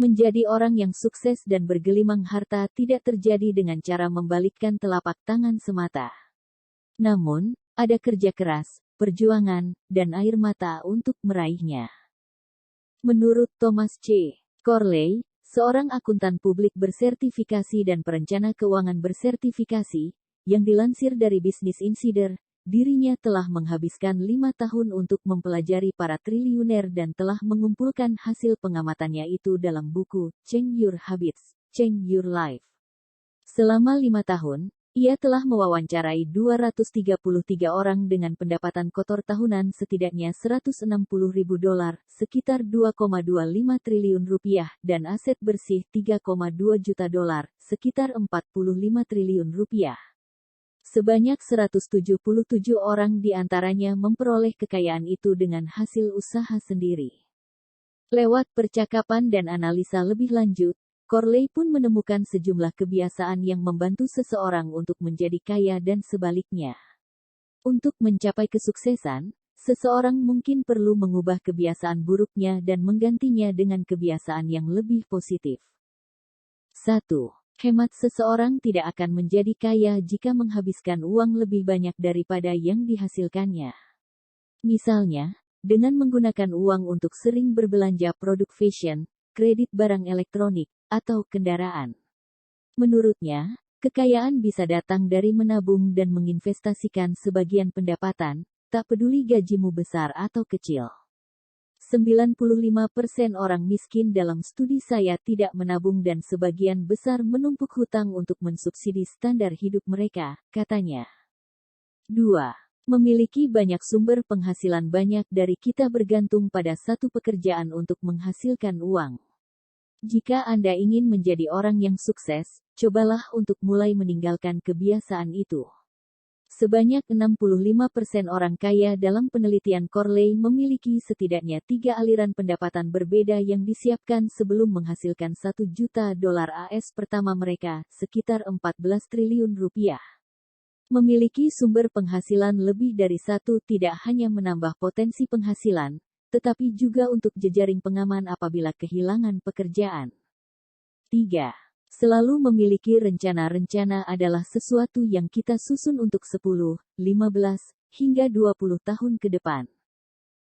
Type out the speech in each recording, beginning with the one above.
Menjadi orang yang sukses dan bergelimang harta tidak terjadi dengan cara membalikkan telapak tangan semata. Namun, ada kerja keras, perjuangan, dan air mata untuk meraihnya. Menurut Thomas C. Corley, seorang akuntan publik bersertifikasi dan perencana keuangan bersertifikasi, yang dilansir dari Business Insider, dirinya telah menghabiskan 5 tahun untuk mempelajari para triliuner dan telah mengumpulkan hasil pengamatannya itu dalam buku, Change Your Habits, Change Your Life. Selama 5 tahun, ia telah mewawancarai 233 orang dengan pendapatan kotor tahunan setidaknya $160.000, sekitar 2,25 triliun rupiah, dan aset bersih $3,2 juta, sekitar 45 triliun rupiah. Sebanyak 177 orang di antaranya memperoleh kekayaan itu dengan hasil usaha sendiri. Lewat percakapan dan analisa lebih lanjut, Corley pun menemukan sejumlah kebiasaan yang membantu seseorang untuk menjadi kaya dan sebaliknya. Untuk mencapai kesuksesan, seseorang mungkin perlu mengubah kebiasaan buruknya dan menggantinya dengan kebiasaan yang lebih positif. 1. Hemat. Seseorang tidak akan menjadi kaya jika menghabiskan uang lebih banyak daripada yang dihasilkannya. Misalnya, dengan menggunakan uang untuk sering berbelanja produk fashion, kredit barang elektronik, atau kendaraan. Menurutnya, kekayaan bisa datang dari menabung dan menginvestasikan sebagian pendapatan, tak peduli gajimu besar atau kecil. 95% orang miskin dalam studi saya tidak menabung dan sebagian besar menumpuk hutang untuk mensubsidi standar hidup mereka, katanya. 2. Memiliki banyak sumber penghasilan. Banyak dari kita bergantung pada satu pekerjaan untuk menghasilkan uang. Jika Anda ingin menjadi orang yang sukses, cobalah untuk mulai meninggalkan kebiasaan itu. Sebanyak 65% orang kaya dalam penelitian Corley memiliki setidaknya 3 aliran pendapatan berbeda yang disiapkan sebelum menghasilkan $1 juta AS pertama mereka, sekitar 14 triliun rupiah. Memiliki sumber penghasilan lebih dari satu tidak hanya menambah potensi penghasilan, tetapi juga untuk jejaring pengaman apabila kehilangan pekerjaan. 3. Selalu memiliki rencana-rencana adalah sesuatu yang kita susun untuk 10, 15, hingga 20 tahun ke depan.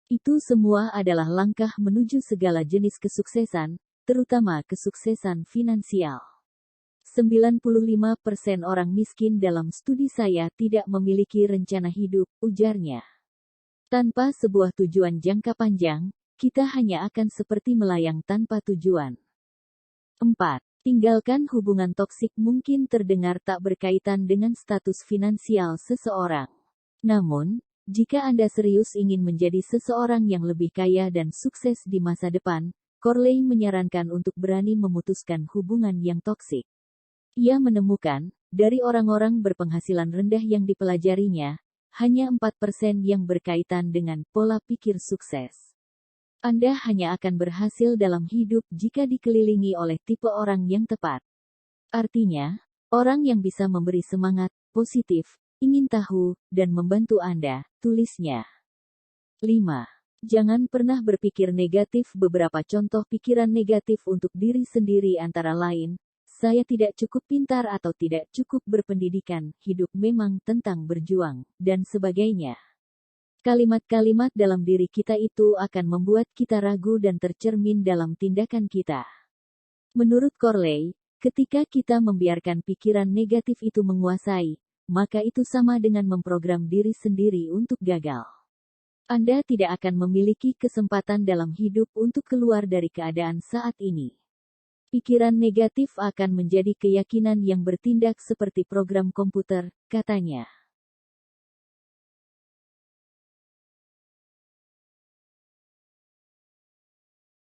Itu semua adalah langkah menuju segala jenis kesuksesan, terutama kesuksesan finansial. 95% orang miskin dalam studi saya tidak memiliki rencana hidup, ujarnya. Tanpa sebuah tujuan jangka panjang, kita hanya akan seperti melayang tanpa tujuan. 4. Tinggalkan hubungan toksik. Mungkin terdengar tak berkaitan dengan status finansial seseorang. Namun, jika Anda serius ingin menjadi seseorang yang lebih kaya dan sukses di masa depan, Corley menyarankan untuk berani memutuskan hubungan yang toksik. Ia menemukan, dari orang-orang berpenghasilan rendah yang dipelajarinya, hanya 4% yang berkaitan dengan pola pikir sukses. Anda hanya akan berhasil dalam hidup jika dikelilingi oleh tipe orang yang tepat. Artinya, orang yang bisa memberi semangat, positif, ingin tahu, dan membantu Anda, tulisnya. 5. Jangan pernah berpikir negatif. Beberapa contoh pikiran negatif untuk diri sendiri antara lain, saya tidak cukup pintar atau tidak cukup berpendidikan, hidup memang tentang berjuang, dan sebagainya. Kalimat-kalimat dalam diri kita itu akan membuat kita ragu dan tercermin dalam tindakan kita. Menurut Corley, ketika kita membiarkan pikiran negatif itu menguasai, maka itu sama dengan memprogram diri sendiri untuk gagal. Anda tidak akan memiliki kesempatan dalam hidup untuk keluar dari keadaan saat ini. Pikiran negatif akan menjadi keyakinan yang bertindak seperti program komputer, katanya.